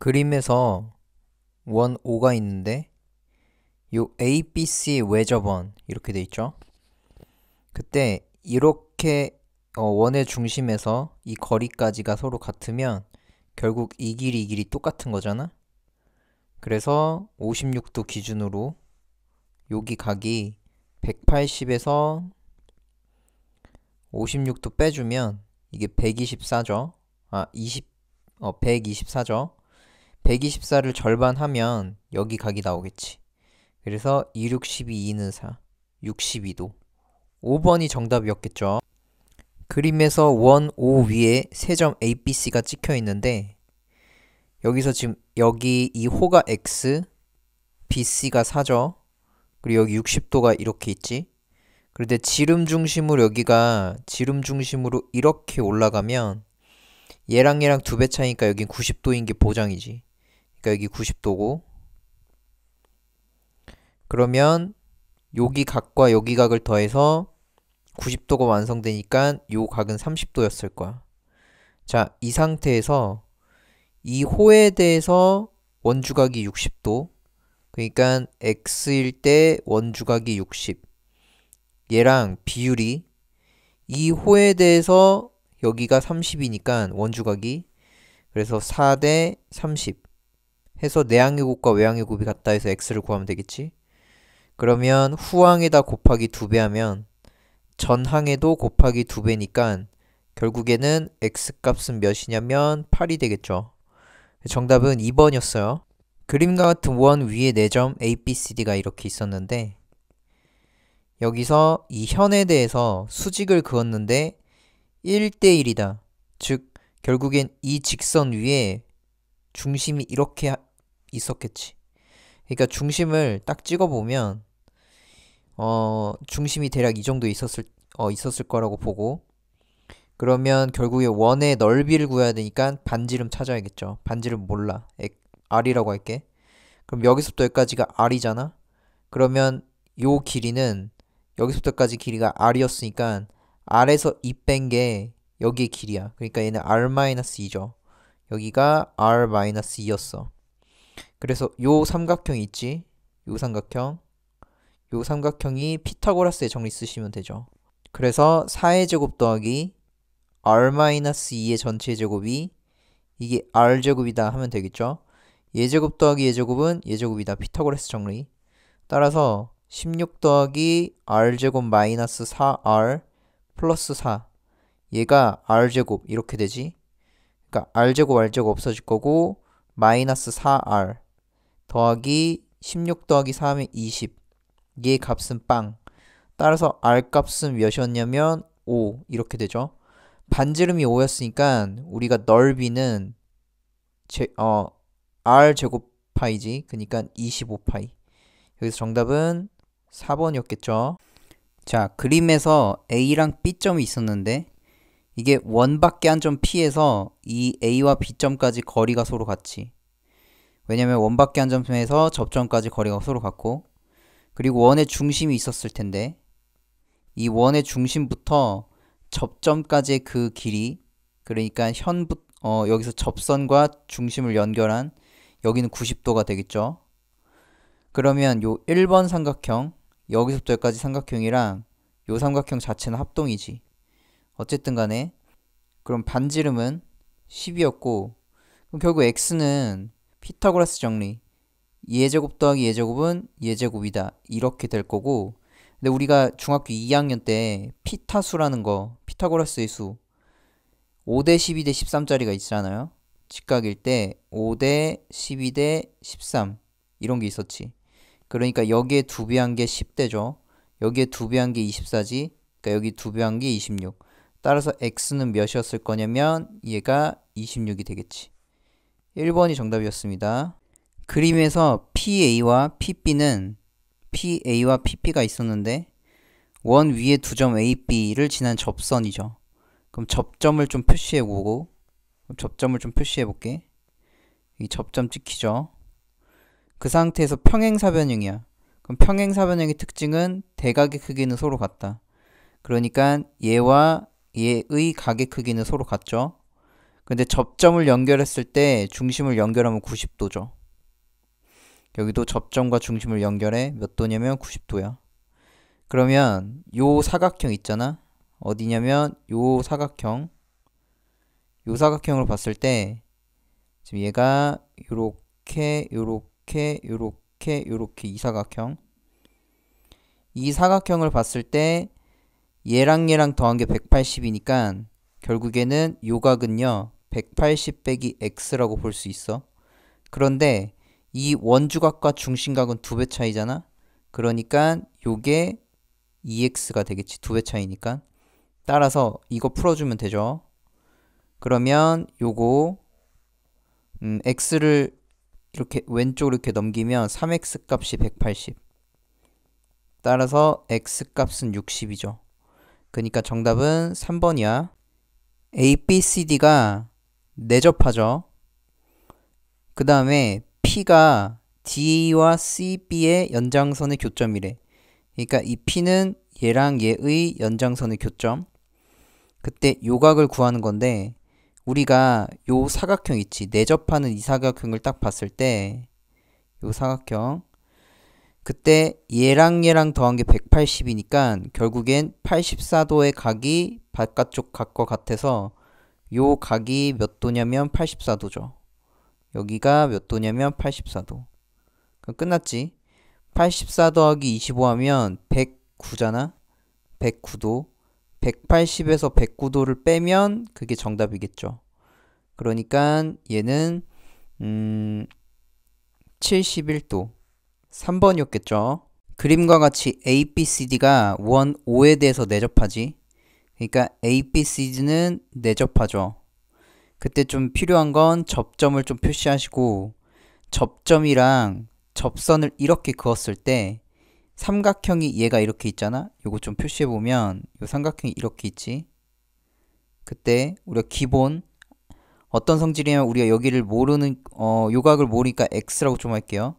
그림에서 원 O가 있는데 요 ABC의 외접원 이렇게 돼 있죠. 그때 이렇게 원의 중심에서 이 거리까지가 서로 같으면 결국 이 길이 똑같은 거잖아. 그래서 56도 기준으로 여기 각이 180에서 56도 빼주면 이게 124죠. 124죠. 124를 절반하면 여기 각이 나오겠지. 그래서 2, 6, 12, 2는 4, 62도. 5번이 정답이었겠죠. 그림에서 원 O 위에 세 점 ABC가 찍혀 있는데 여기서 지금 여기 이 호가 X, BC가 4죠. 그리고 여기 60도가 이렇게 있지. 그런데 지름 중심으로 여기가 지름 중심으로 이렇게 올라가면 얘랑 두 배 차이니까 여긴 90도인 게 보장이지. 그러니까 여기 90도고 그러면 여기 각과 여기 각을 더해서 90도가 완성되니까 요 각은 30도였을 거야. 자, 이 상태에서 이 호에 대해서 원주각이 60도. 그러니까 x일 때 원주각이 60. 얘랑 비율이 이 호에 대해서 여기가 30이니까 원주각이 그래서 4 대 30 해서 내항의 곱과 외항의 곱이 같다 해서 x를 구하면 되겠지. 그러면 후항에다 곱하기 2배 하면 전항에도 곱하기 2배니까 결국에는 x값은 몇이냐면 8이 되겠죠. 정답은 2번이었어요. 그림과 같은 원 위에 4점 ABCD가 이렇게 있었는데 여기서 이 현에 대해서 수직을 그었는데 1대1이다. 즉 결국엔 이 직선 위에 중심이 이렇게 있었겠지. 그러니까 중심을 딱 찍어보면 중심이 대략 이 정도 있었을 거라고 보고 그러면 결국에 원의 넓이를 구해야 되니까 반지름 찾아야겠죠. 반지름 몰라. R이라고 할게. 그럼 여기서부터 여기까지가 R이잖아. 그러면 요 길이는 여기서부터 여기까지 길이가 R이었으니까 R에서 2 뺀 게 여기의 길이야. 그러니까 얘는 R-2죠. 여기가 R-2였어. 그래서 요 삼각형 있지? 요 삼각형이 피타고라스의 정리 쓰시면 되죠. 그래서 4의 제곱 더하기 R-2의 전체 제곱이 이게 R제곱이다 하면 되겠죠. 예제곱 더하기 예제곱은 예제곱이다. 피타고라스 정리. 따라서 16 더하기 R제곱 마이너스 4R 플러스 4 얘가 R제곱 이렇게 되지. 그러니까 R제곱 R제곱 없어질 거고 마이너스 4R 더하기 16 더하기 4 하면 20 얘 값은 빵. 따라서 R 값은 몇이었냐면 5 이렇게 되죠. 반지름이 5였으니까 우리가 넓이는 R 제곱 파이지. 그러니까 25파이. 여기서 정답은 4번이었겠죠. 자, 그림에서 A랑 B점이 있었는데 이게 원밖에 한 점 피해서 이 A와 B점까지 거리가 서로 같지. 왜냐면 원밖에 한 점에서 접점까지 거리가 서로 같고 그리고 원의 중심이 있었을 텐데 이 원의 중심부터 접점까지의 그 길이 그러니까 여기서 접선과 중심을 연결한 여기는 90도가 되겠죠. 그러면 요 1번 삼각형 여기서부터 여기까지 삼각형이랑 요 삼각형 자체는 합동이지. 어쨌든 간에 그럼 반지름은 10이었고 그럼 결국 x는 피타고라스 정리 예제곱 더하기 예제곱은 예제곱이다 이렇게 될 거고 근데 우리가 중학교 2학년 때 피타수라는 거 피타고라스의 수 5대 12대 13짜리가 있잖아요. 직각일 때 5대 12대 13 이런 게 있었지. 그러니까 여기에 2배 한 게 10대죠. 여기에 2배 한 게 24지. 그러니까 여기 2배 한 게 26. 따라서 x는 몇이었을 거냐면 얘가 26이 되겠지. 1번이 정답이었습니다. 그림에서 PA와 PB는 PA와 PB가 있었는데 원 위에 두 점 AB를 지난 접선이죠. 그럼 접점을 좀 표시해보고 접점을 좀 표시해볼게. 이 접점 찍히죠. 그 상태에서 평행사변형이야. 그럼 평행사변형의 특징은 대각의 크기는 서로 같다. 그러니까 얘와 얘의 각의 크기는 서로 같죠. 근데 접점을 연결했을 때 중심을 연결하면 90도죠. 여기도 접점과 중심을 연결해 몇 도냐면 90도야. 그러면 요 사각형 있잖아. 어디냐면 요 사각형. 요 사각형으로 봤을 때 지금 얘가 요렇게 요렇게 요렇게 요렇게 이 사각형. 이 사각형을 봤을 때 얘랑 얘랑 더한 게 180이니까 결국에는 요 각은요 180 빼기 x라고 볼 수 있어. 그런데 이 원주각과 중심각은 2배 차이잖아. 그러니까 요게 2x가 되겠지. 2배 차이니까. 따라서 이거 풀어주면 되죠. 그러면 요거 x를 이렇게 왼쪽으로 이렇게 넘기면 3x 값이 180. 따라서 x 값은 60이죠. 그러니까 정답은 3번이야. A, B, C, D가 내접하죠. 그 다음에 P가 D와 C, B의 연장선의 교점이래. 그러니까 이 P는 얘랑 얘의 연장선의 교점. 그때 요각을 구하는 건데 우리가 요 사각형 있지. 내접하는 이 사각형을 딱 봤을 때 요 사각형 그때 얘랑 얘랑 더한 게 180이니까 결국엔 84도의 각이 바깥쪽 각과 같아서 요 각이 몇 도냐면 84도죠. 여기가 몇 도냐면 84도. 그럼 끝났지. 84 더하기 25 하면 109잖아. 109도. 180에서 109도를 빼면 그게 정답이겠죠. 그러니까 얘는 71도. 3번이었겠죠. 그림과 같이 A, B, C, D가 원 O에 대해서 내접하지. 그러니까 A, B, C, D는 내접하죠. 그때 좀 필요한 건 접점을 좀 표시하시고 접점이랑 접선을 이렇게 그었을 때 삼각형이 얘가 이렇게 있잖아. 요거 좀 표시해보면 요 삼각형이 이렇게 있지. 그때 우리가 기본 어떤 성질이냐면 우리가 여기를 모르는 요각을 모르니까 X라고 좀 할게요.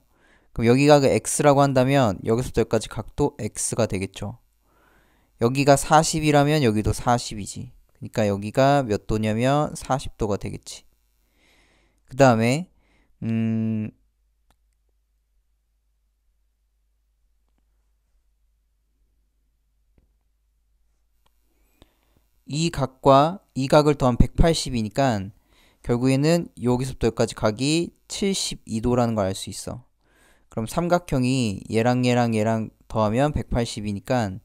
그럼 여기가 그 x라고 한다면 여기서부터 여기까지 각도 x가 되겠죠. 여기가 40이라면 여기도 40이지. 그러니까 여기가 몇 도냐면 40도가 되겠지. 그 다음에 이 각과 이 각을 더하면 180이니까 결국에는 여기서부터 여기까지 각이 72도라는 걸 알 수 있어. 그럼 삼각형이 얘랑 얘랑 얘랑 더하면 180이니까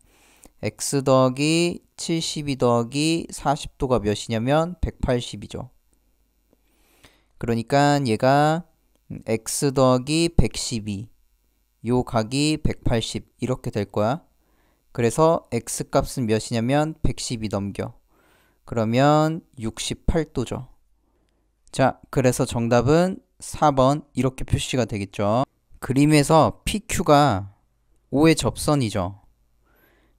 x 더하기 72 더하기 40도가 몇이냐면 180이죠. 그러니까 얘가 x 더하기 112 요 각이 180 이렇게 될 거야. 그래서 x 값은 몇이냐면 112 넘겨. 그러면 68도죠. 자, 그래서 정답은 4번 이렇게 표시가 되겠죠. 그림에서 PQ가 O의 접선이죠.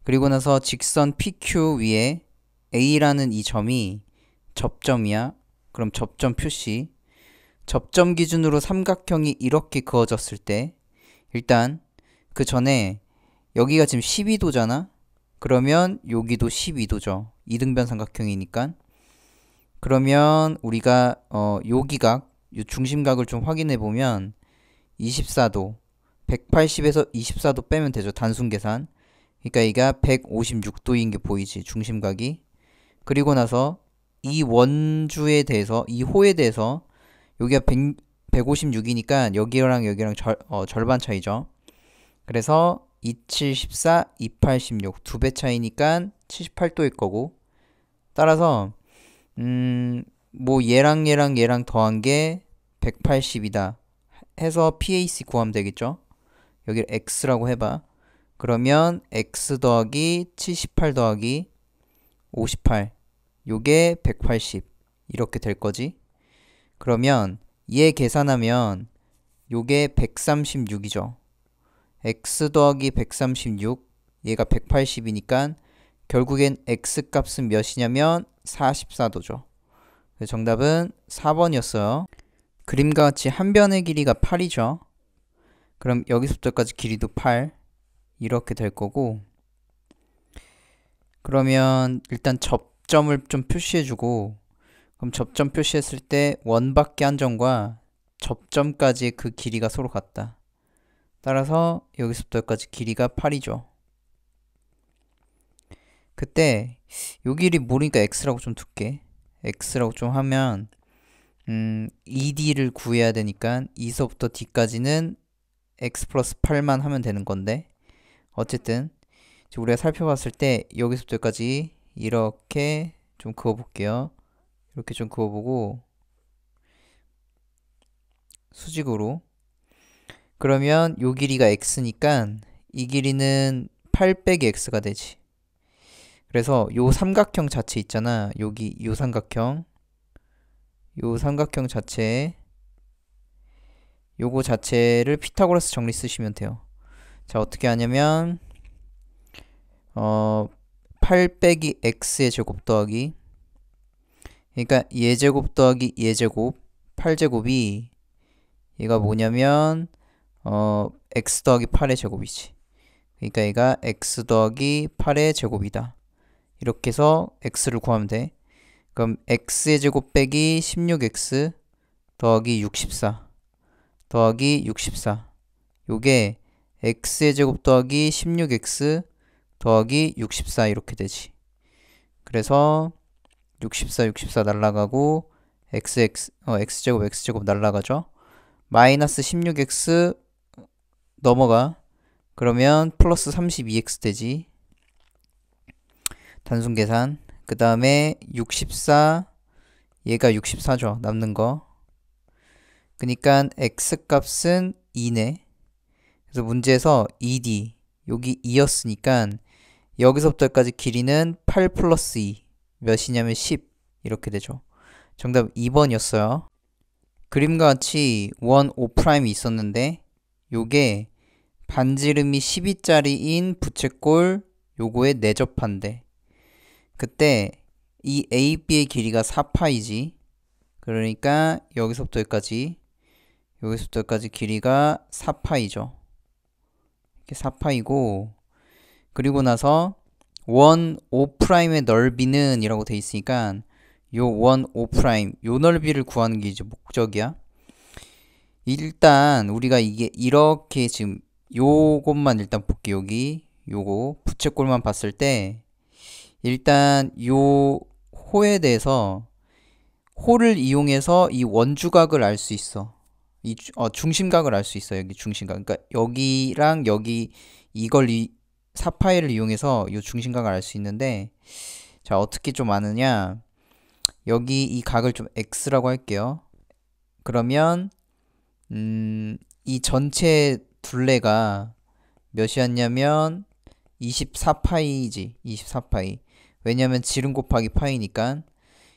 그리고 나서 직선 PQ 위에 A라는 이 점이 접점이야. 그럼 접점 표시. 접점 기준으로 삼각형이 이렇게 그어졌을 때 일단 그 전에 여기가 지금 12도잖아. 그러면 여기도 12도죠. 이등변 삼각형이니까. 그러면 우리가 여기각, 요 중심각을 좀 확인해 보면 24도, 180에서 24도 빼면 되죠. 단순 계산. 그러니까 얘가 156도인 게 보이지. 중심각이. 그리고 나서 이 원주에 대해서, 이 호에 대해서 여기가 156이니까 여기랑 여기랑 절반 차이죠. 그래서 27, 14, 28, 16 2배 차이니까 78도일 거고. 따라서 뭐 얘랑 얘랑 얘랑 더한 게 180이다 해서 PAC 구하면 되겠죠. 여기를 X라고 해봐. 그러면 X 더하기 78 더하기 58 요게 180 이렇게 될 거지. 그러면 얘 계산하면 요게 136이죠. X 더하기 136 얘가 180이니까 결국엔 X 값은 몇이냐면 44도죠. 정답은 4번이었어요. 그림과 같이 한 변의 길이가 8이죠. 그럼 여기서부터까지 길이도 8 이렇게 될 거고 그러면 일단 접점을 좀 표시해주고 그럼 접점 표시했을 때 원밖에 한 점과 접점까지 그 길이가 서로 같다. 따라서 여기서부터 여기까지 길이가 8이죠. 그때 요 길이 모르니까 x라고 좀 둘게. x라고 좀 하면 ED를 구해야 되니까 2서부터 D까지는 x 플러스 8만 하면 되는 건데, 어쨌든 우리가 살펴봤을 때 여기서부터 여기까지 이렇게 좀 그어볼게요. 이렇게 좀 그어보고 수직으로. 그러면 요 길이가 x니까 이 길이는 8 빼기 x가 되지. 그래서 요 삼각형 자체 있잖아. 여기 요 삼각형 자체에 요거 자체를 피타고라스 정리 쓰시면 돼요. 자, 어떻게 하냐면 8 빼기 x의 제곱 더하기, 그러니까 예제곱 더하기 예제곱 8제곱이 얘가 뭐냐면 x 더하기 8의 제곱이지. 그러니까 얘가 x 더하기 8의 제곱이다. 이렇게 해서 x를 구하면 돼. 그럼 x의 제곱 빼기 16x 더하기 64 더하기 64, 요게 x의 제곱 더하기 16x 더하기 64 이렇게 되지. 그래서 64 날라가고 x제곱 날라가죠. 마이너스 16x 넘어가. 그러면 플러스 32x 되지. 단순 계산. 그 다음에 64, 얘가 64죠. 남는 거. 그니까 x값은 2네. 그래서 문제에서 ED, 여기 2였으니까 여기서부터 여기까지 길이는 8 플러스 2. 몇이냐면 10. 이렇게 되죠. 정답 2번이었어요. 그림과 같이 원 5'이 있었는데 요게 반지름이 12짜리인 부채꼴 요거에 내접한대. 그때 이 AB의 길이가 4파이지. 그러니까 여기서부터 여기까지 길이가 4파이죠. 이렇게 4파이고, 그리고 나서 원 5'의 넓이는 이라고 돼 있으니까 요 원 5', 요 넓이를 구하는 게 이제 목적이야. 일단 우리가 이게 이렇게 지금 요것만 일단 볼게. 여기 요거 부채꼴만 봤을 때 일단 요 호에 대해서 호를 이용해서 이 원주각을 알 수 있어. 중심각을 알 수 있어. 여기 중심각. 그러니까 여기랑 여기 이걸 4파이를 이용해서 이 중심각을 알 수 있는데, 자, 어떻게 좀 아느냐? 여기 이 각을 좀 x라고 할게요. 그러면 이 전체 둘레가 몇이었냐면 24파이지. 24파이. 왜냐면 지름 곱하기 파이니까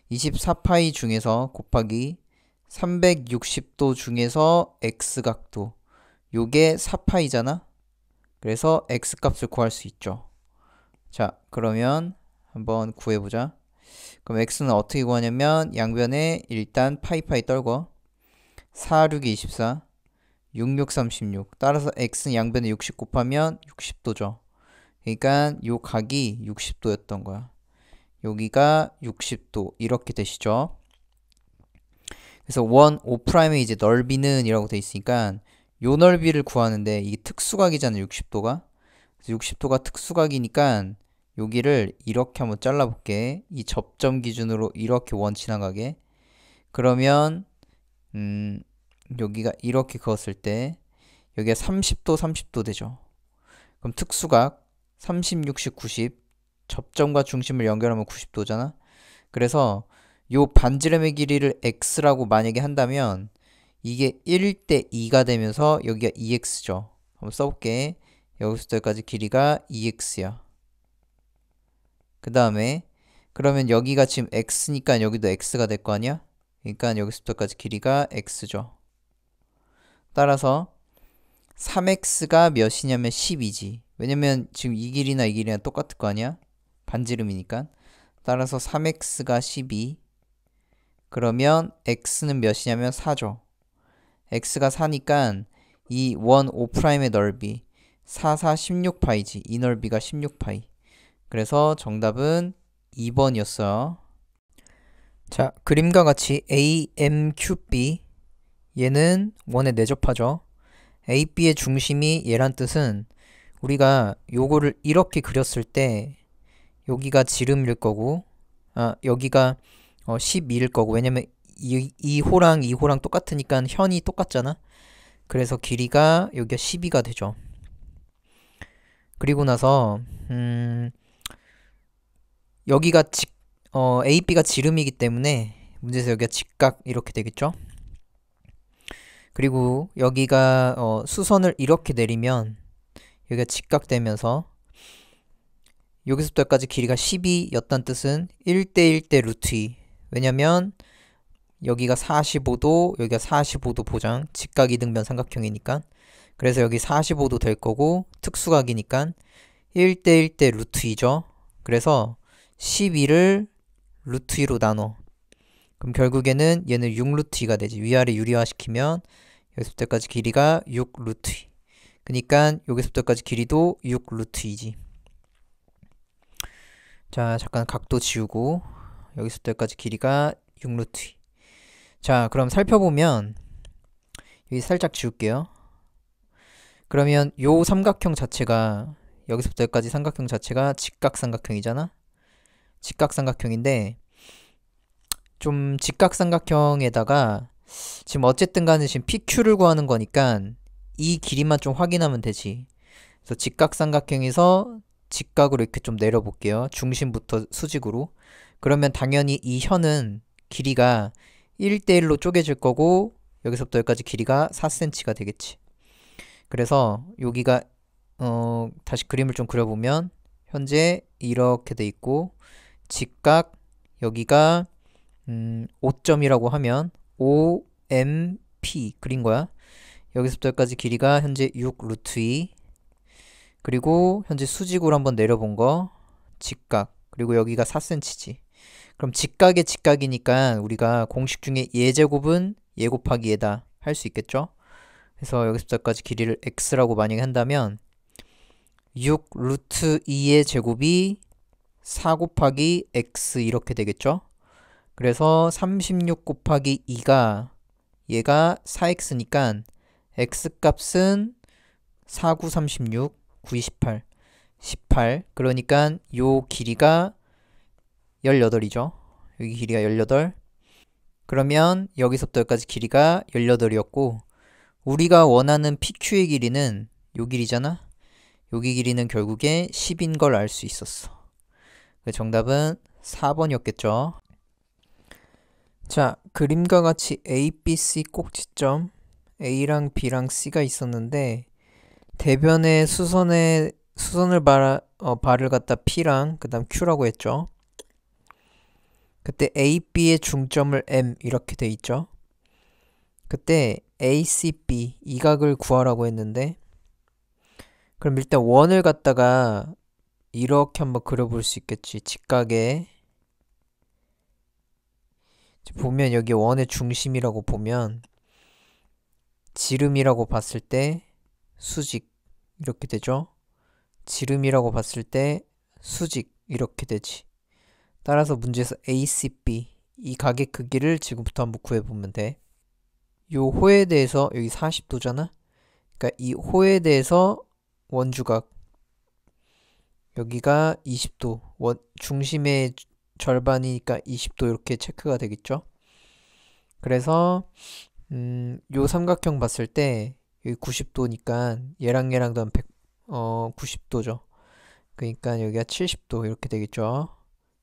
24파이 중에서 곱하기 360도 중에서 x각도, 요게 4파이잖아. 그래서 x값을 구할 수 있죠. 자, 그러면 한번 구해보자. 그럼 x는 어떻게 구하냐면 양변에 일단 파이파이 떨궈. 4, 6, 24, 6, 6, 36. 따라서 x는 양변에 60 곱하면 60도죠. 그러니까 요 각이 60도였던 거야. 여기가 60도 이렇게 되시죠. 그래서 원 5'의 이제 넓이는 이라고 돼 있으니까 요 넓이를 구하는데 이게 특수각이잖아요. 60도가. 그래서 60도가 특수각이니까 여기를 이렇게 한번 잘라볼게. 이 접점 기준으로 이렇게 원 지나가게. 그러면 여기가 이렇게 그었을 때 여기가 30도 되죠. 그럼 특수각 30, 60, 90, 접점과 중심을 연결하면 90도잖아. 그래서 요 반지름의 길이를 x라고 만약에 한다면 이게 1대 2가 되면서 여기가 2x죠. 한번 써볼게. 여기서부터 여기까지 길이가 2x야. 그 다음에 그러면 여기가 지금 x니까 여기도 x가 될 거 아니야? 그러니까 여기서부터 여기까지 길이가 x죠. 따라서 3x가 몇이냐면 10이지. 왜냐면 지금 이 길이나 이 길이랑 똑같을 거 아니야? 반지름이니까. 따라서 3x가 12. 그러면 x는 몇이냐면 4죠. x가 4니까 이 원 5'의 넓이 4, 4, 16파이지. 이 넓이가 16파이. 그래서 정답은 2번이었어요. 자, 그림과 같이 AMQB 얘는 원에 내접하죠. AB의 중심이 얘란 뜻은 우리가 요거를 이렇게 그렸을 때 여기가 지름일 거고 여기가 12일 거고 왜냐면 이 호랑 이 호랑 똑같으니까 현이 똑같잖아. 그래서 길이가 여기가 12가 되죠. 그리고 나서 여기가 AB가 지름이기 때문에 문제에서 여기가 직각 이렇게 되겠죠. 그리고 여기가 수선을 이렇게 내리면 여기가 직각되면서 여기서부터 여기까지 길이가 12였단 뜻은 1대1대 루트 2. 왜냐면 여기가 45도 여기가 45도 보장 직각이등변 삼각형이니까 그래서 여기 45도 될 거고 특수각이니까 1대1대 루트 2죠. 그래서 12를 루트 2로 나눠. 그럼 결국에는 얘는 6 루트 2가 되지. 위아래 유리화시키면 여기서부터 여기까지 길이가 6 루트 2. 그니까 여기서부터 여기까지 길이도 6 루트 2지. 자, 잠깐 각도 지우고 여기서부터 여기까지 길이가 6 루트 2. 자, 그럼 살펴보면 여기 살짝 지울게요. 그러면 요 삼각형 자체가 여기서부터 여기까지 삼각형 자체가 직각삼각형이잖아. 직각삼각형인데 좀 직각삼각형에다가 지금 어쨌든 간에 지금 PQ를 구하는 거니까 이 길이만 좀 확인하면 되지. 그래서 직각삼각형에서 직각으로 이렇게 좀 내려볼게요. 중심부터 수직으로. 그러면 당연히 이 현은 길이가 1대1로 쪼개질 거고 여기서부터 여기까지 길이가 4cm가 되겠지. 그래서 여기가 다시 그림을 좀 그려보면 현재 이렇게 돼 있고 직각 여기가 5점이라고 하면 OMP 그린 거야. 여기서부터 여기까지 길이가 현재 6 루트 2 그리고 현재 수직으로 한번 내려본 거 직각 그리고 여기가 4cm지. 그럼 직각의 직각이니까 우리가 공식 중에 예제곱은 예 곱하기 예다 할 수 있겠죠? 그래서 여기서부터까지 길이를 x라고 만약에 한다면 6 루트 2의 제곱이 4 곱하기 x 이렇게 되겠죠? 그래서 36 곱하기 2가 얘가 4x니까 x 값은 4, 9, 36, 9, 28, 18 그러니까 요 길이가 18이죠. 여기 길이가 18 그러면 여기서부터 여기까지 길이가 18이었고 우리가 원하는 PQ의 길이는 요 길이잖아. 여기 길이는 결국에 10인 걸 알 수 있었어. 정답은 4번이었겠죠. 자, 그림과 같이 A, B, C 꼭지점 A랑 B랑 C가 있었는데 대변에 수선을 발을 갖다 P랑 그 다음 Q라고 했죠. 그때 A, B의 중점을 M 이렇게 돼 있죠. 그때 A, C, B 이 각을 구하라고 했는데 그럼 일단 원을 갖다가 이렇게 한번 그려볼 수 있겠지. 직각에 보면 여기 원의 중심이라고 보면 지름이라고 봤을 때 수직 이렇게 되죠. 지름이라고 봤을 때 수직 이렇게 되지. 따라서 문제에서 ACB 이 각의 크기를 지금부터 한번 구해보면 돼. 요 호에 대해서 여기 40도잖아. 그러니까 이 호에 대해서 원주각 여기가 20도 중심의 절반이니까 20도 이렇게 체크가 되겠죠. 그래서 요 삼각형 봤을 때 여기 90도니까 얘랑 더하면 90도죠. 그러니까 여기가 70도 이렇게 되겠죠.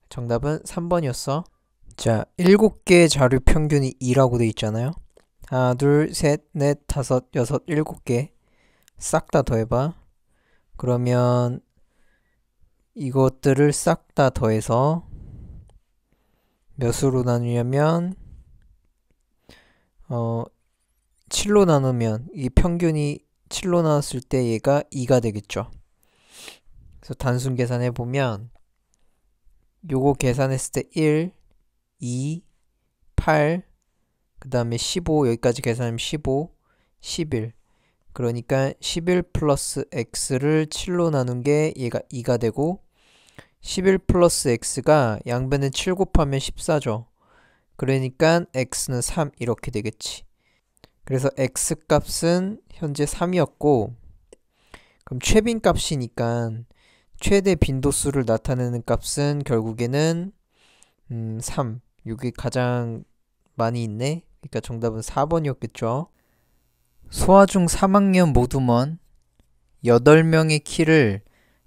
정답은 3번이었어. 자, 7개의 자료 평균이 2라고 돼 있잖아요. 하나, 둘, 셋, 넷, 다섯, 여섯, 7개 싹 다 더해봐. 그러면 이것들을 싹 다 더해서 몇으로 나누냐면 7로 나누면 이 평균이 7로 나눴을 때 얘가 2가 되겠죠. 그래서 단순 계산해보면 요거 계산했을 때 1, 2, 8, 그 다음에 15 여기까지 계산하면 15, 11 그러니까 11 플러스 x를 7로 나눈 게 얘가 2가 되고 11 플러스 x가 양변에 7 곱하면 14죠. 그러니까 x는 3 이렇게 되겠지. 그래서 x 값은 현재 3이었고, 그럼 최빈 값이니까 최대 빈도수를 나타내는 값은 결국에는 3. 이게 가장 많이 있네. 그러니까 정답은 4번이었겠죠. 소아중 3학년 모두먼 8명의 키를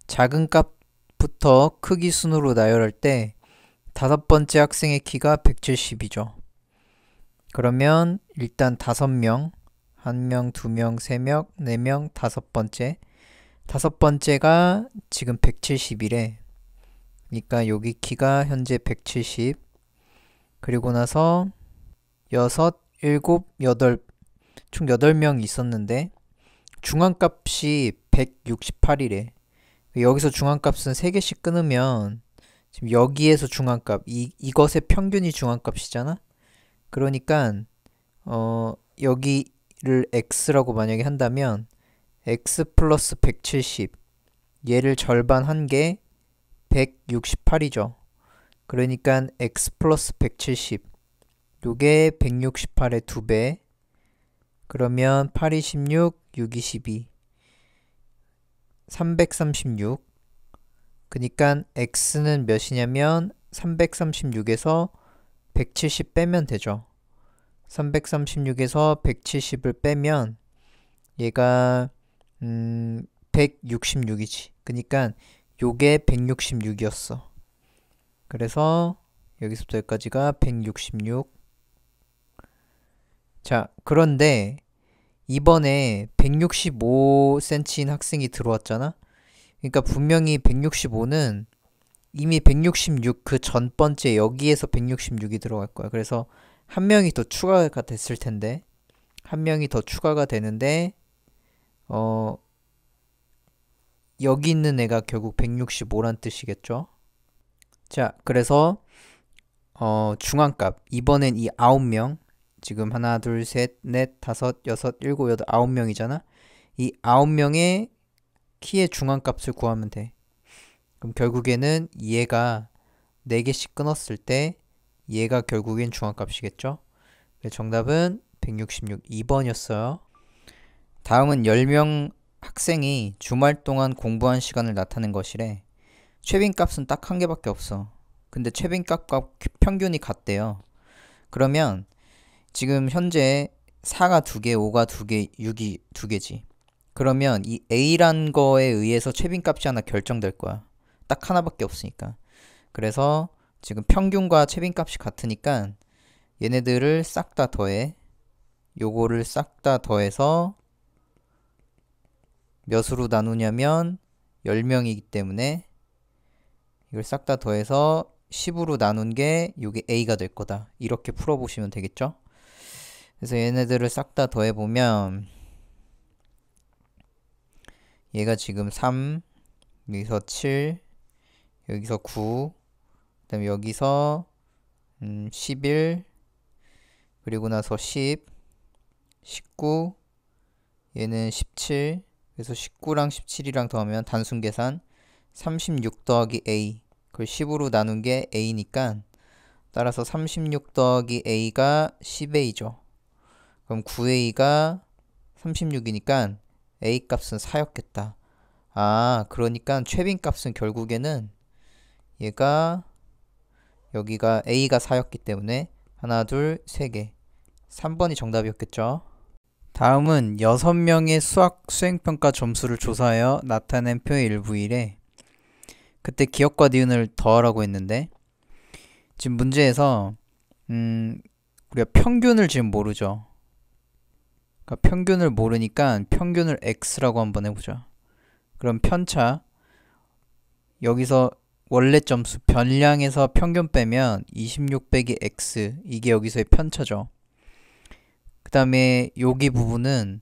작은 값부터 크기 순으로 나열할 때 다섯 번째 학생의 키가 170이죠. 그러면 일단 5명, 1명, 2명, 3명, 4명, 다섯 번째가 지금 170이래. 그러니까 여기 키가 현재 170. 그리고 나서 6, 7, 8, 총 8명이 있었는데 중앙값이 168이래. 여기서 중앙값은 3개씩 끊으면 지금 여기에서 중앙값, 이것의 평균이 중앙값이잖아? 그러니까 여기를 x라고 만약에 한다면 x 플러스 170 얘를 절반한 게 168이죠. 그러니까 x 플러스 170 요게 168의 2배. 그러면 8, 26, 6, 22 336. 그니까 x는 몇이냐면 336에서 170 빼면 되죠. 336에서 170을 빼면 얘가 166이지. 그니까 요게 166이었어. 그래서 여기서부터 여기까지가 166. 자, 그런데 이번에 165cm인 학생이 들어왔잖아? 그러니까 분명히 165는 이미 166 그 전 번째 여기에서 166이 들어갈 거야. 그래서 한 명이 더 추가가 됐을 텐데, 한 명이 더 추가가 되는데 여기 있는 애가 결국 165란 뜻이겠죠. 자, 그래서 중앙값 이번엔 이 9명, 지금 하나, 둘, 셋, 넷, 다섯, 여섯, 일곱, 여덟, 9명이잖아. 이 9명의 키의 중앙값을 구하면 돼. 그럼 결국에는 얘가 4개씩 끊었을 때 얘가 결국엔 중앙값이겠죠. 정답은 166, 2번이었어요. 다음은 10명 학생이 주말 동안 공부한 시간을 나타낸 것이래. 최빈값은 딱 한 개밖에 없어. 근데 최빈값과 평균이 같대요. 그러면 지금 현재 4가 2개, 5가 2개, 6이 2개지. 그러면 이 A란 거에 의해서 최빈값이 하나 결정될 거야. 딱 하나밖에 없으니까. 그래서 지금 평균과 최빈값이 같으니까 얘네들을 싹 다 더해. 요거를 싹 다 더해서 몇으로 나누냐면 10명이기 때문에 이걸 싹 다 더해서 10으로 나눈 게 요게 A가 될 거다. 이렇게 풀어보시면 되겠죠? 그래서 얘네들을 싹 다 더해보면 얘가 지금 3, 여기서 7, 여기서 9, 그 다음에 여기서 11, 그리고 나서 10, 19, 얘는 17, 그래서 19랑 17이랑 더하면 단순 계산 36 더하기 A, 그걸 10으로 나눈 게 A니까 따라서 36 더하기 A가 10A죠. 그럼 9A가 36이니까 A 값은 4였겠다. 아, 그러니까 최빈 값은 결국에는 얘가 여기가 A가 4였기 때문에 하나, 둘, 3개. 3번이 정답이었겠죠. 다음은 6명의 수학 수행평가 점수를 조사하여 나타낸 표의 일부이래. 그때 기억과 니은을 더하라고 했는데 지금 문제에서 우리가 평균을 지금 모르죠. 그러니까 평균을 모르니까 평균을 x라고 한번 해보자. 그럼 편차, 여기서 원래 점수 변량에서 평균 빼면 26 빼기 x, 이게 여기서의 편차죠. 그 다음에 여기 부분은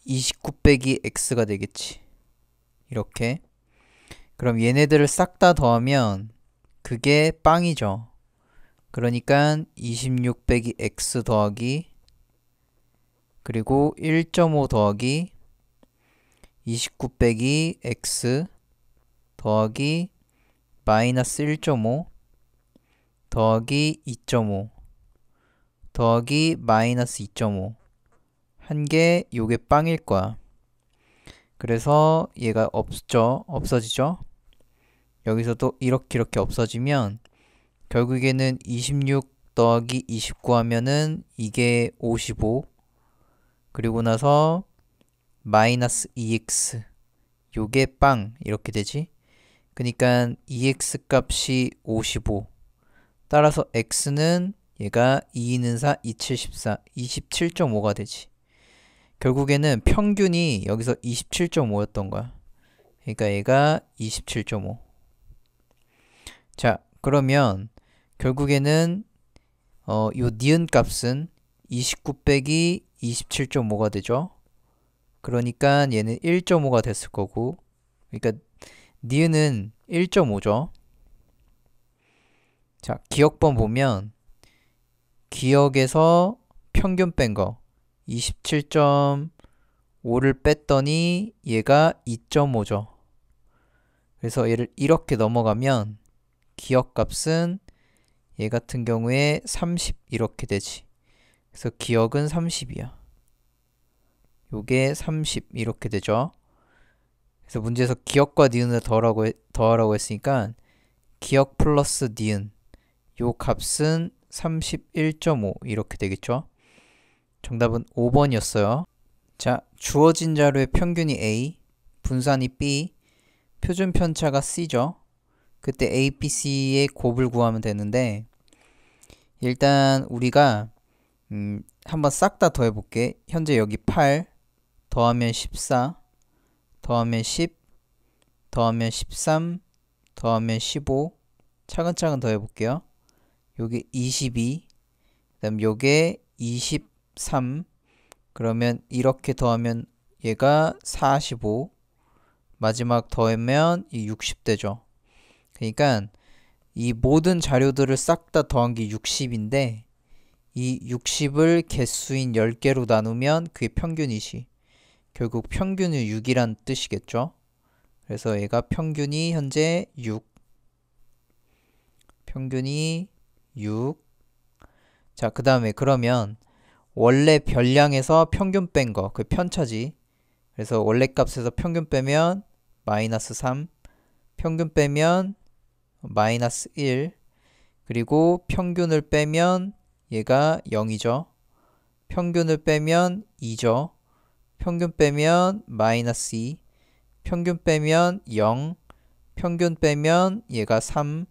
29 빼기 x가 되겠지. 이렇게. 그럼 얘네들을 싹 다 더하면 그게 빵이죠. 그러니까 26 빼기 x 더하기 그리고 1.5 더하기 29 빼기 x 더하기 마이너스 1.5 더하기 2.5 더하기 마이너스 2.5 한 게 요게 빵일 거야. 그래서 얘가 없어지죠? 여기서도 이렇게 없어지면 결국에는 26 더하기 29 하면은 이게 55 그리고 나서 마이너스 2x 요게 빵 이렇게 되지. 그러니까 2x 값이 55 따라서 x는 얘가 2는 4, 27, 14, 27.5가 되지. 결국에는 평균이 여기서 27.5였던 거야. 그러니까 얘가 27.5. 자, 그러면 결국에는 요 니은 값은 29 빼기 27.5가 되죠. 그러니까 얘는 1.5가 됐을 거고, 그러니까 니은은 1.5죠. 자, 기억번 보면 기억에서 평균 뺀 거 27.5를 뺐더니 얘가 2.5죠. 그래서 얘를 이렇게 넘어가면 기억 값은 얘 같은 경우에 30 이렇게 되지. 그래서 기억은 30이야. 요게 30 이렇게 되죠. 그래서 문제에서 기억과 니은을 더하라고 했으니까 기억 플러스 니은 요 값은 31.5 이렇게 되겠죠. 정답은 5번이었어요. 자, 주어진 자료의 평균이 A, 분산이 B, 표준 편차가 C죠. 그때 A, B, C의 곱을 구하면 되는데 일단 우리가 한번 싹 다 더해볼게. 현재 여기 8 더하면 14 더하면 10 더하면 13 더하면 15 차근차근 더해볼게요. 요게 22 그다음 요게 23 그러면 이렇게 더하면 얘가 45 마지막 더하면 이 60 되죠. 그러니까 이 모든 자료들을 싹 다 더한 게 60인데 이 60을 개수인 10개로 나누면 그게 평균이지. 결국 평균은 6이란 뜻이겠죠. 그래서 얘가 평균이 현재 6. 평균이 6. 자, 그 다음에 그러면 원래 별량에서 평균 뺀 거, 그 편차지. 그래서 원래 값에서 평균 빼면 마이너스 3, 평균 빼면 마이너스 1, 그리고 평균을 빼면 얘가 0이죠. 평균을 빼면 2죠. 평균 빼면 마이너스 2, 평균 빼면 0, 평균 빼면 얘가 3,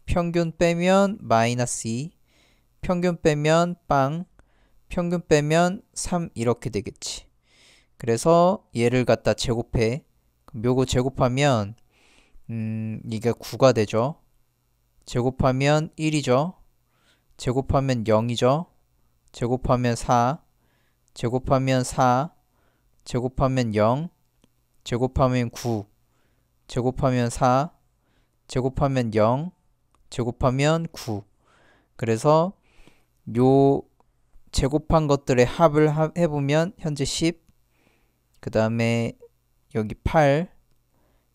평균 빼면 마이너스 2, 평균 빼면 빵, 평균 빼면 3 이렇게 되겠지. 그래서 얘를 갖다 제곱해. 요거 제곱하면 이게 9가 되죠. 제곱하면 1이죠. 제곱하면 0이죠. 제곱하면 4, 제곱하면 4, 제곱하면 0, 제곱하면 9, 제곱하면 4, 제곱하면 0, 제곱하면 9. 그래서 요 제곱한 것들의 합을 해보면 현재 10, 그 다음에 여기 8,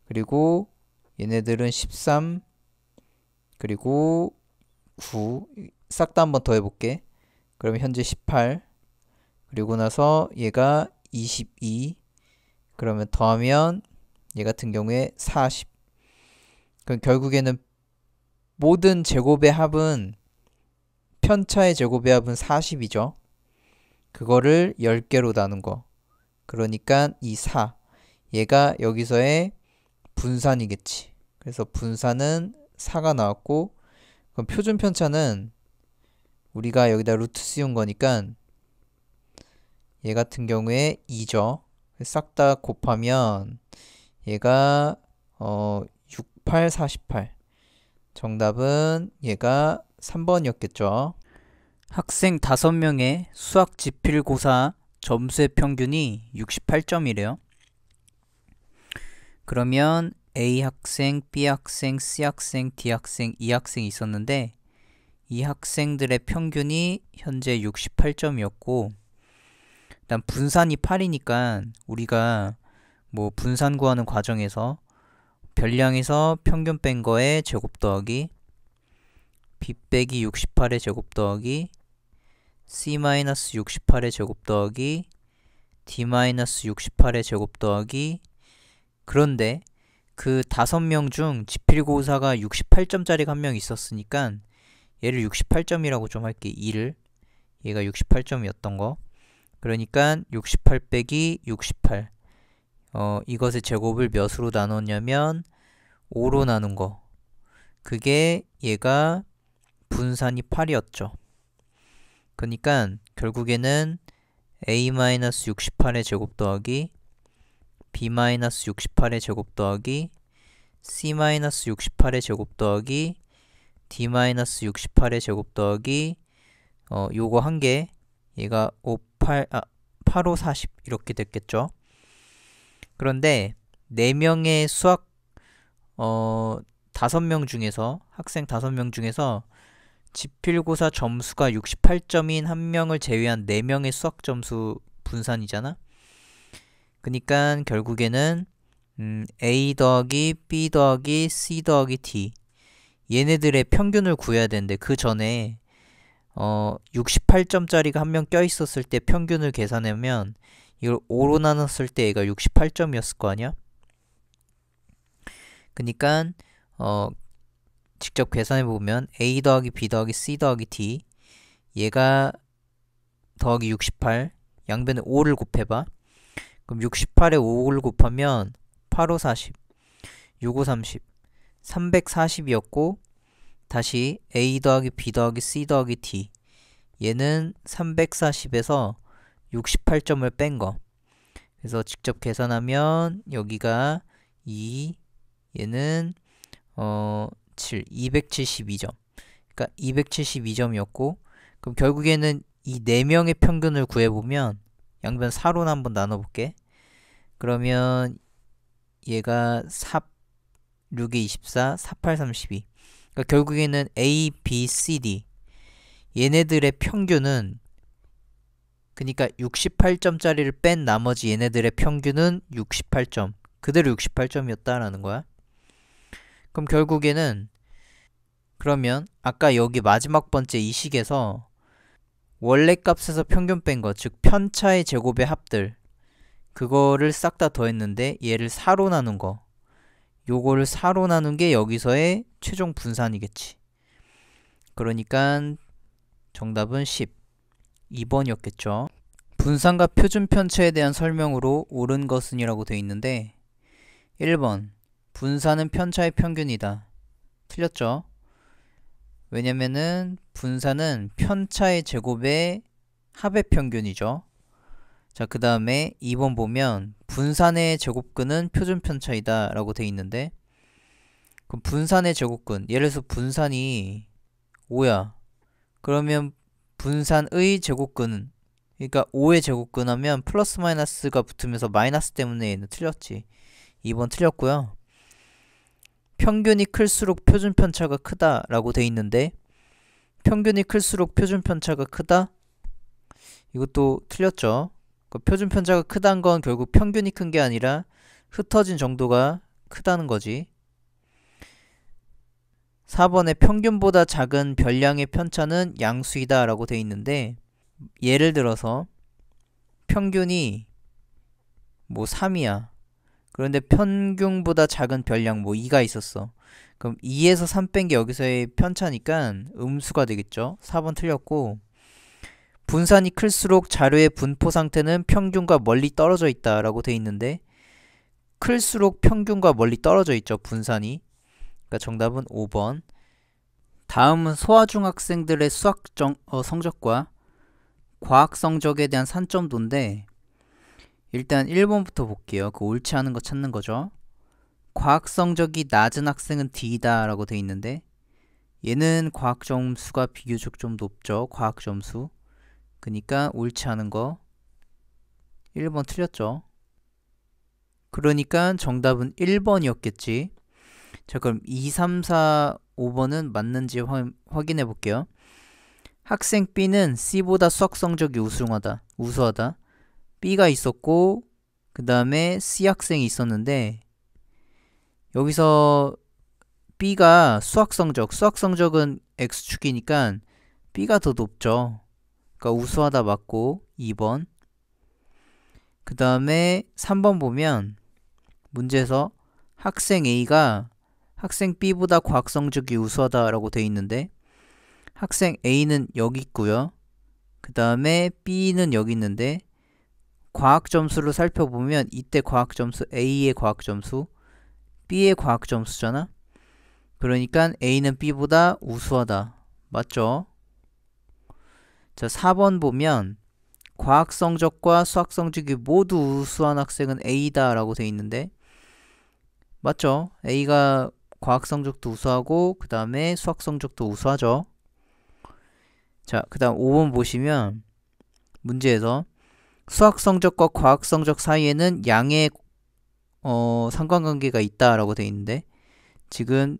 그리고 얘네들은 13, 그리고 9, 싹 다 한번 더 해볼게. 그러면 현재 18, 그리고 나서 얘가 22, 그러면 더하면 얘 같은 경우에 40. 그럼 결국에는 모든 제곱의 합은 편차의 제곱의 합은 40이죠. 그거를 10개로 나눈 거. 그러니까 이 4. 얘가 여기서의 분산이겠지. 그래서 분산은 4가 나왔고 그럼 표준 편차는 우리가 여기다 루트 씌운 거니까 얘 같은 경우에 2죠. 싹 다 곱하면 얘가 6, 8, 48. 정답은 얘가 3번이었겠죠. 학생 5명의 수학 지필고사 점수의 평균이 68점이래요. 그러면 A 학생, B 학생, C 학생, D 학생, E 학생이 있었는데 이 학생들의 평균이 현재 68점이었고 일단 분산이 8이니까 우리가 뭐 분산 구하는 과정에서 별량에서 평균 뺀 거에 제곱 더하기 B 빼기 68의 제곱 더하기 C-68의 제곱 더하기 D-68의 제곱 더하기. 그런데 그 5명 중 지필고사가 68점짜리가 한 명 있었으니까 얘를 68점이라고 좀 할게. 2를 얘가 68점이었던 거. 그러니까 68 빼기 68. 이것의 제곱을 몇으로 나눴냐면 5로 나눈 거. 그게 얘가 분산이 8이었죠. 그러니까 결국에는 A-68의 제곱 더하기 B-68의 제곱 더하기 C-68의 제곱 더하기 D-68의 제곱 더하기 요거 한 개 얘가 8, 5, 40 이렇게 됐겠죠. 그런데 4명의 수학 5명 중에서 학생 5명 중에서 지필고사 점수가 68점인 한 명을 제외한 4명의 수학 점수 분산이잖아. 그러니까 결국에는 A 더하기 B 더하기 C 더하기 D 얘네들의 평균을 구해야 되는데 그 전에 68점짜리가 한 명 껴있었을 때 평균을 계산하면 이걸 5로 나눴을 때 얘가 68점이었을 거 아니야? 그러니까 직접 계산해보면 A 더하기 B 더하기 C 더하기 D 얘가 더하기 68 양변에 5를 곱해봐. 그럼 68에 5를 곱하면 8, 5, 40 6, 5, 30 340이었고 다시 A 더하기 B 더하기 C 더하기 D 얘는 340에서 68점을 뺀 거. 그래서 직접 계산하면 여기가 2 얘는 7 272점. 그러니까 272점이었고 그럼 결국에는 이 4명의 평균을 구해보면 양변 4로 한번 나눠볼게. 그러면 얘가 4, 6에 24, 4, 8, 32. 그러니까 결국에는 A, B, C, D 얘네들의 평균은 그러니까 68점짜리를 뺀 나머지 얘네들의 평균은 68점. 그대로 68점이었다라는 거야. 그럼 결국에는 그러면 아까 여기 마지막 번째 이 식에서 원래 값에서 평균 뺀 거, 즉 편차의 제곱의 합들 그거를 싹 다 더했는데 얘를 4로 나눈 거 요거를 4로 나눈 게 여기서의 최종 분산이겠지. 그러니까 정답은 10 2번이었겠죠. 분산과 표준 편차에 대한 설명으로 옳은 것은 이라고 되어 있는데 1번 분산은 편차의 평균이다. 틀렸죠? 왜냐면은 분산은 편차의 제곱의 합의 평균이죠. 자, 그 다음에 2번 보면 분산의 제곱근은 표준 편차이다 라고 되어 있는데 그럼 분산의 제곱근 예를 들어서 분산이 5야. 그러면 분산의 제곱근은 그러니까 5의 제곱근 하면 플러스 마이너스가 붙으면서 마이너스 때문에 얘는 틀렸지. 2번 틀렸고요. 평균이 클수록 표준 편차가 크다 라고 돼 있는데 평균이 클수록 표준 편차가 크다? 이것도 틀렸죠. 그러니까 표준 편차가 크다는 건 결국 평균이 큰 게 아니라 흩어진 정도가 크다는 거지. 4번에 평균보다 작은 별량의 편차는 양수이다 라고 돼 있는데 예를 들어서 평균이 뭐 3이야. 그런데 평균보다 작은 별량 뭐 2가 있었어. 그럼 2에서 3 뺀 게 여기서의 편차니까 음수가 되겠죠. 4번 틀렸고 분산이 클수록 자료의 분포 상태는 평균과 멀리 떨어져 있다 라고 돼 있는데 클수록 평균과 멀리 떨어져 있죠. 분산이. 그러니까 정답은 5번. 다음은 소아중학생들의 수학 성적과 과학 성적에 대한 산점도인데 일단 1번부터 볼게요. 그 옳지 않은 거 찾는 거죠. 과학 성적이 낮은 학생은 D다 라고 돼 있는데 얘는 과학 점수가 비교적 좀 높죠. 과학 점수. 그러니까 옳지 않은 거 1번 틀렸죠. 그러니까 정답은 1번이었겠지. 자, 그럼 2, 3, 4, 5번은 맞는지 확인해 볼게요. 학생 B는 C보다 수학 성적이 우수하다. B가 있었고 그 다음에 C 학생이 있었는데 여기서 B가 수학 성적은 X축이니까 B가 더 높죠. 그러니까 우수하다 맞고 2번. 그 다음에 3번 보면 문제에서 학생 A가 학생 B보다 과학 성적이 우수하다라고 돼 있는데 학생 A는 여기 있고요. 그 다음에 B는 여기 있는데 과학 점수를 살펴보면 이때 과학 점수 A의 과학 점수, B의 과학 점수잖아. 그러니까 A는 B보다 우수하다. 맞죠? 자, 4번 보면 과학 성적과 수학 성적이 모두 우수한 학생은 A다 라고 돼 있는데 맞죠? A가 과학 성적도 우수하고 그 다음에 수학 성적도 우수하죠. 자, 그 다음 5번 보시면 문제에서 수학 성적과 과학 성적 사이에는 양의 상관관계가 있다라고 돼 있는데 지금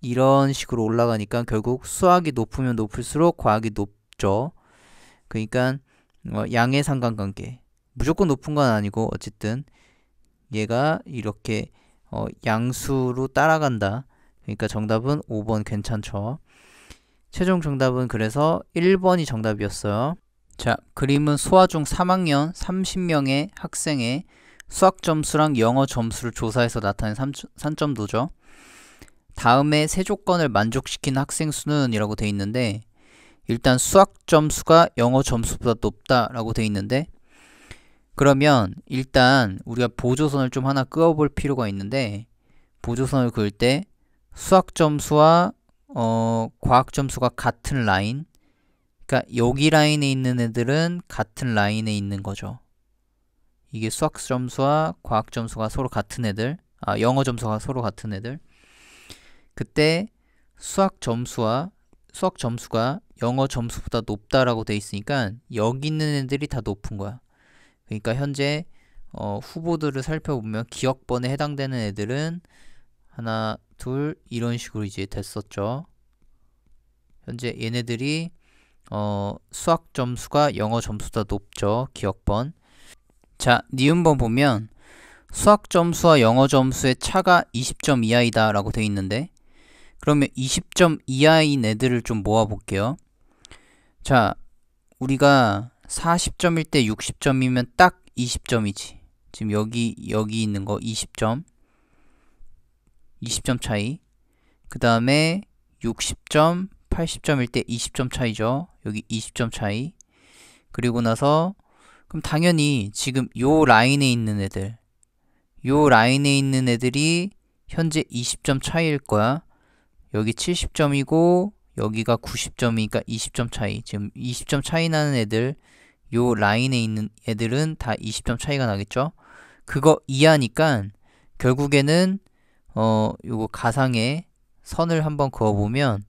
이런 식으로 올라가니까 결국 수학이 높으면 높을수록 과학이 높죠. 그러니까 양의 상관관계 무조건 높은 건 아니고 어쨌든 얘가 이렇게 양수로 따라간다. 그러니까 정답은 5번 괜찮죠. 최종 정답은 그래서 1번이 정답이었어요. 자, 그림은 소아중 3학년 30명의 학생의 수학 점수랑 영어 점수를 조사해서 나타낸 산점도죠. 다음에 세 조건을 만족시킨 학생 수는 이라고 돼 있는데 일단 수학 점수가 영어 점수보다 높다라고 돼 있는데 그러면 일단 우리가 보조선을 좀 하나 그어볼 필요가 있는데 보조선을 그을 때 수학 점수와 과학 점수가 같은 라인, 그러니까 여기 라인에 있는 애들은 같은 라인에 있는 거죠. 이게 수학 점수와 과학 점수가 서로 같은 애들, 영어 점수가 서로 같은 애들. 그때 수학 점수가 영어 점수보다 높다라고 돼 있으니까 여기 있는 애들이 다 높은 거야. 그러니까 현재 후보들을 살펴보면 기억번에 해당되는 애들은 하나, 둘 이런 식으로 이제 됐었죠. 현재 얘네들이 수학 점수가 영어 점수보다 높죠. 기억번. 자, 니은번 보면 수학 점수와 영어 점수의 차가 20점 이하이다 라고 돼 있는데 그러면 20점 이하인 애들을 좀 모아볼게요. 자, 우리가 40점일 때 60점이면 딱 20점이지. 지금 여기 있는 거 20점 차이. 그 다음에 60점, 80점일 때 20점 차이죠. 여기 20점 차이. 그리고 나서 그럼 당연히 지금 요 라인에 있는 애들이 현재 20점 차이일 거야. 여기 70점이고 여기가 90점이니까 20점 차이. 지금 20점 차이 나는 애들, 요 라인에 있는 애들은 다 20점 차이가 나겠죠. 그거 이하니까 결국에는 요거 가상의 선을 한번 그어보면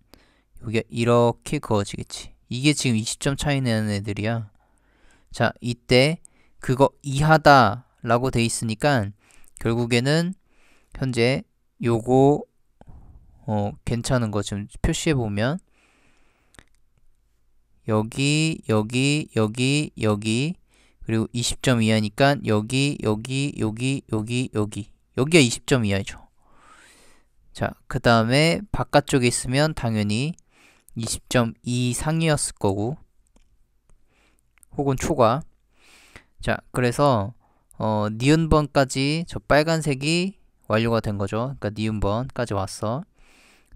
여기가 이렇게 그어지겠지. 이게 지금 20점 차이 나는 애들이야. 자, 이때 그거 이하다 라고 돼 있으니까 결국에는 현재 요거 괜찮은 거 지금 표시해 보면 여기 그리고 20점 이하니까 여기가 20점 이하죠. 자, 그 다음에 바깥쪽에 있으면 당연히 20점 이상이었을 거고 혹은 초과. 자, 그래서 니은번까지 저 빨간색이 완료가 된 거죠. 그러니까 니은번까지 왔어.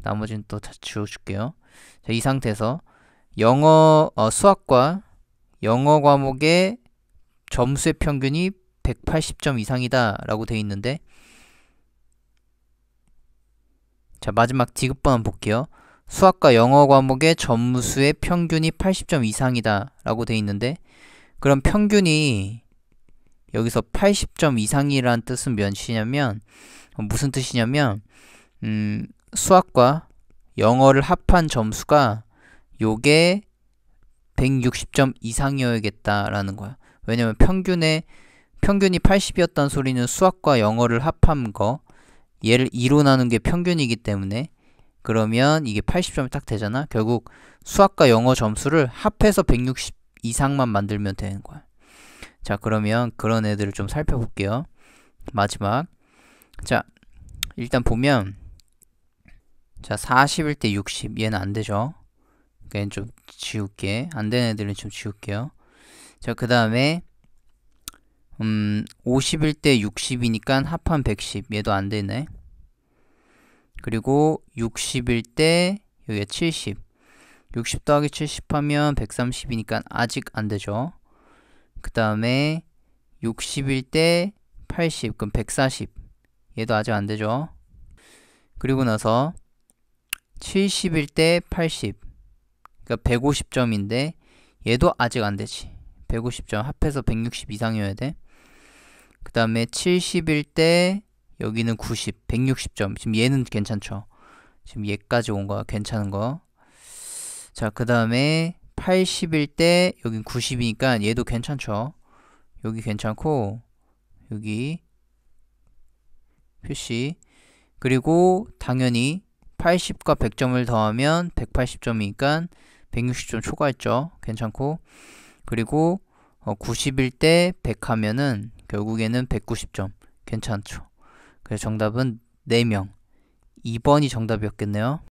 나머지는 또 다 지워줄게요. 자, 이 상태에서 수학과 영어 과목의 점수의 평균이 180점 이상이다 라고 돼 있는데 자, 마지막 디귿번 한번 볼게요. 수학과 영어 과목의 점수의 평균이 80점 이상이다 라고 돼 있는데 그럼 평균이 여기서 80점 이상이란 뜻은 무슨 뜻이냐면 수학과 영어를 합한 점수가 요게 160점 이상이어야겠다라는 거야. 왜냐면 평균이 80이었단 소리는 수학과 영어를 합한 거 얘를 2로 나눈 게 평균이기 때문에 그러면 이게 80점이 딱 되잖아. 결국 수학과 영어 점수를 합해서 160 이상만 만들면 되는 거야. 자, 그러면 그런 애들을 좀 살펴볼게요. 마지막. 자, 일단 보면 자, 41 대 60. 얘는 안 되죠. 그냥 좀 지울게. 안 되는 애들은 좀 지울게요. 자, 그 다음에 51 대 60이니까 합한 110. 얘도 안 되네. 그리고 61 대 여기가 70. 60 더하기 70 하면 130이니까 아직 안 되죠. 그 다음에 61 대 80. 그럼 140. 얘도 아직 안 되죠. 그리고 나서 71 대 80. 그러니까 150점인데 얘도 아직 안 되지. 150점 합해서 160 이상이어야 돼. 그 다음에 71 대 여기는 90, 160점. 지금 얘는 괜찮죠. 지금 얘까지 온 거야. 괜찮은 거. 자, 그 다음에 81 대 여긴 90이니까 얘도 괜찮죠. 여기 괜찮고 여기 표시. 그리고 당연히 80과 100점을 더하면 180점이니까 160점 초과했죠. 괜찮고. 그리고 91 대 100 하면은 결국에는 190점. 괜찮죠. 그래서 정답은 4명. 2번이 정답이었겠네요.